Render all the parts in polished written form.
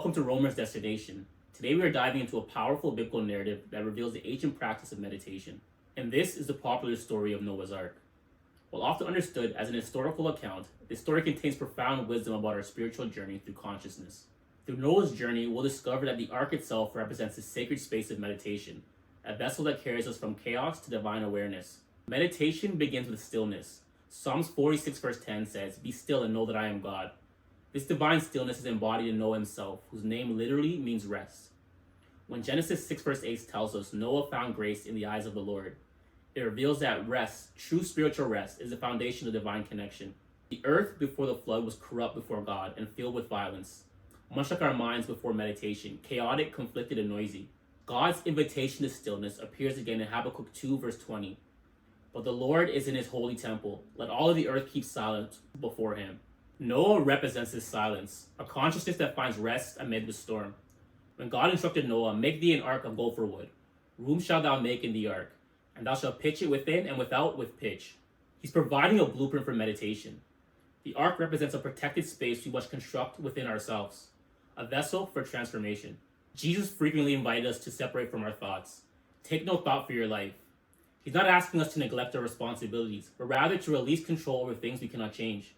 Welcome to Romer's Destination. Today we are diving into a powerful biblical narrative that reveals the ancient practice of meditation. And this is the popular story of Noah's Ark. While often understood as an historical account, this story contains profound wisdom about our spiritual journey through consciousness. Through Noah's journey, we'll discover that the ark itself represents a sacred space of meditation, a vessel that carries us from chaos to divine awareness. Meditation begins with stillness. Psalms 46 verse 10 says, "Be still and know that I am God." This divine stillness is embodied in Noah himself, whose name literally means rest. When Genesis 6 verse 8 tells us Noah found grace in the eyes of the Lord, it reveals that rest, true spiritual rest, is the foundation of divine connection. The earth before the flood was corrupt before God and filled with violence. Much like our minds before meditation, chaotic, conflicted, and noisy. God's invitation to stillness appears again in Habakkuk 2 verse 20. But the Lord is in his holy temple. Let all of the earth keep silent before him. Noah represents this silence, a consciousness that finds rest amid the storm. When God instructed Noah, "Make thee an ark of gopher wood. Room shalt thou make in the ark, and thou shalt pitch it within and without with pitch." He's providing a blueprint for meditation. The ark represents a protected space we must construct within ourselves, a vessel for transformation. Jesus frequently invited us to separate from our thoughts. Take no thought for your life. He's not asking us to neglect our responsibilities, but rather to release control over things we cannot change.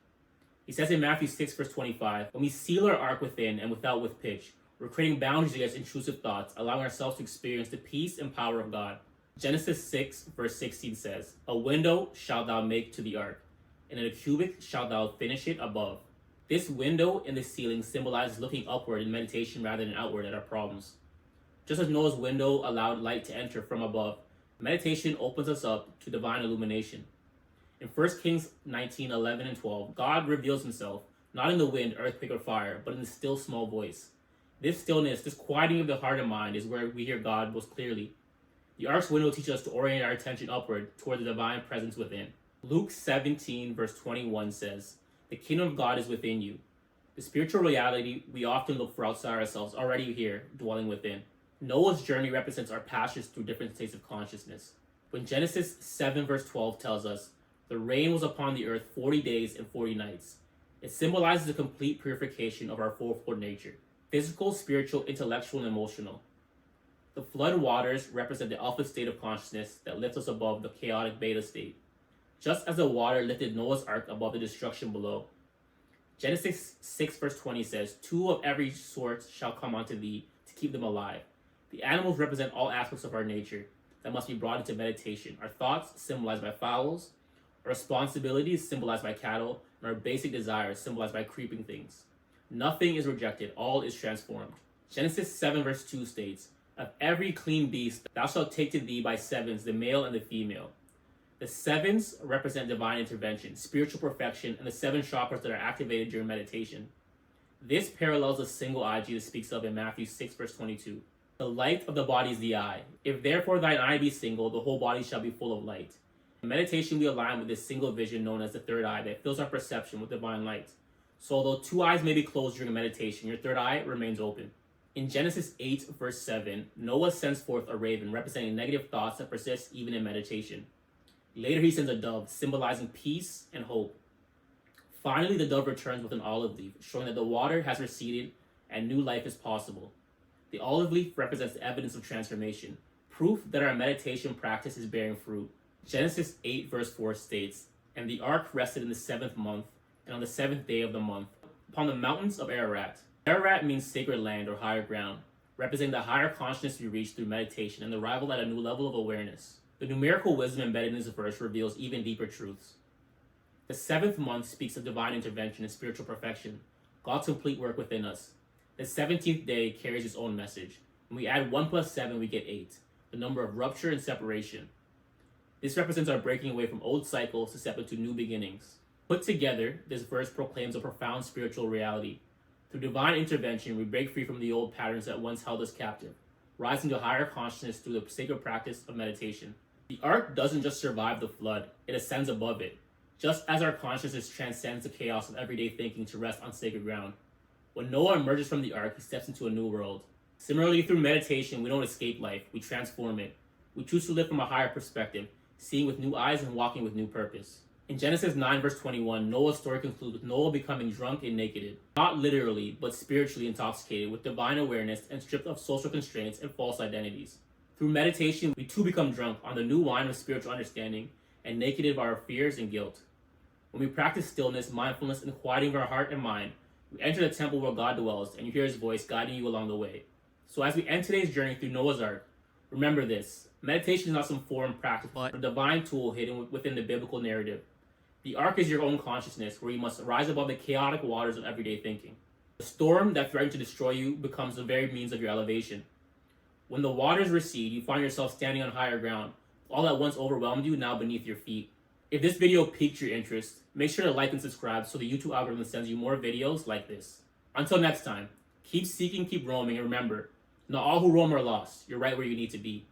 He says in Matthew 6 verse 25, "When we seal our ark within and without with pitch, we're creating boundaries against intrusive thoughts, allowing ourselves to experience the peace and power of God." Genesis 6 verse 16 says, "A window shalt thou make to the ark, and in a cubit shalt thou finish it above." This window in the ceiling symbolizes looking upward in meditation rather than outward at our problems. Just as Noah's window allowed light to enter from above, meditation opens us up to divine illumination. In 1 Kings 19:11 and 12, God reveals himself, not in the wind, earthquake, or fire, but in the still small voice. This stillness, this quieting of the heart and mind is where we hear God most clearly. The ark's window teaches us to orient our attention upward toward the divine presence within. Luke 17 verse 21 says, "The kingdom of God is within you." The spiritual reality we often look for outside ourselves already here, dwelling within. Noah's journey represents our passage through different states of consciousness. When Genesis 7 verse 12 tells us, "The rain was upon the earth 40 days and 40 nights." It symbolizes the complete purification of our fourfold nature: physical, spiritual, intellectual, and emotional. The flood waters represent the alpha state of consciousness that lifts us above the chaotic beta state, just as the water lifted Noah's ark above the destruction below. Genesis 6 verse 20 says, "Two of every sort shall come unto thee to keep them alive." The animals represent all aspects of our nature that must be brought into meditation. Our thoughts, symbolized by fowls, our responsibilities, symbolized by cattle, and our basic desires, symbolized by creeping things. Nothing is rejected, all is transformed. Genesis 7 verse 2 states, "Of every clean beast thou shalt take to thee by sevens the male and the female." The sevens represent divine intervention, spiritual perfection, and the seven chakras that are activated during meditation. This parallels the single eye Jesus speaks of in Matthew 6 verse 22. "The light of the body is the eye. If therefore thine eye be single, the whole body shall be full of light." In meditation, we align with this single vision known as the third eye that fills our perception with divine light. So although two eyes may be closed during meditation, your third eye remains open. In Genesis 8 verse 7, Noah sends forth a raven representing negative thoughts that persist even in meditation. Later he sends a dove, symbolizing peace and hope. Finally, the dove returns with an olive leaf, showing that the water has receded and new life is possible. The olive leaf represents the evidence of transformation, proof that our meditation practice is bearing fruit. Genesis 8 verse 4 states, "And the ark rested in the 7th month, and on the 7th day of the month, upon the mountains of Ararat." Ararat means sacred land or higher ground, representing the higher consciousness we reach through meditation and the arrival at a new level of awareness. The numerical wisdom embedded in this verse reveals even deeper truths. The 7th month speaks of divine intervention and spiritual perfection, God's complete work within us. The 17th day carries its own message. When we add 1 plus 7, we get 8, the number of rupture and separation. This represents our breaking away from old cycles to step into new beginnings. Put together, this verse proclaims a profound spiritual reality. Through divine intervention, we break free from the old patterns that once held us captive, rising to higher consciousness through the sacred practice of meditation. The ark doesn't just survive the flood, it ascends above it, just as our consciousness transcends the chaos of everyday thinking to rest on sacred ground. When Noah emerges from the ark, he steps into a new world. Similarly, through meditation, we don't escape life, we transform it. We choose to live from a higher perspective, seeing with new eyes and walking with new purpose. In Genesis 9 verse 21, Noah's story concludes with Noah becoming drunk and naked, not literally, but spiritually intoxicated with divine awareness and stripped of social constraints and false identities. Through meditation, we too become drunk on the new wine of spiritual understanding and naked of our fears and guilt. When we practice stillness, mindfulness, and quieting of our heart and mind, we enter the temple where God dwells, and you hear his voice guiding you along the way. So as we end today's journey through Noah's Ark, remember this: meditation is not some foreign practice, but a divine tool hidden within the biblical narrative. The ark is your own consciousness, where you must rise above the chaotic waters of everyday thinking. The storm that threatens to destroy you becomes the very means of your elevation. When the waters recede, you find yourself standing on higher ground, all that once overwhelmed you now beneath your feet. If this video piqued your interest, make sure to like and subscribe so the YouTube algorithm sends you more videos like this. Until next time, keep seeking, keep roaming, and remember, not all who roam are lost. You're right where you need to be.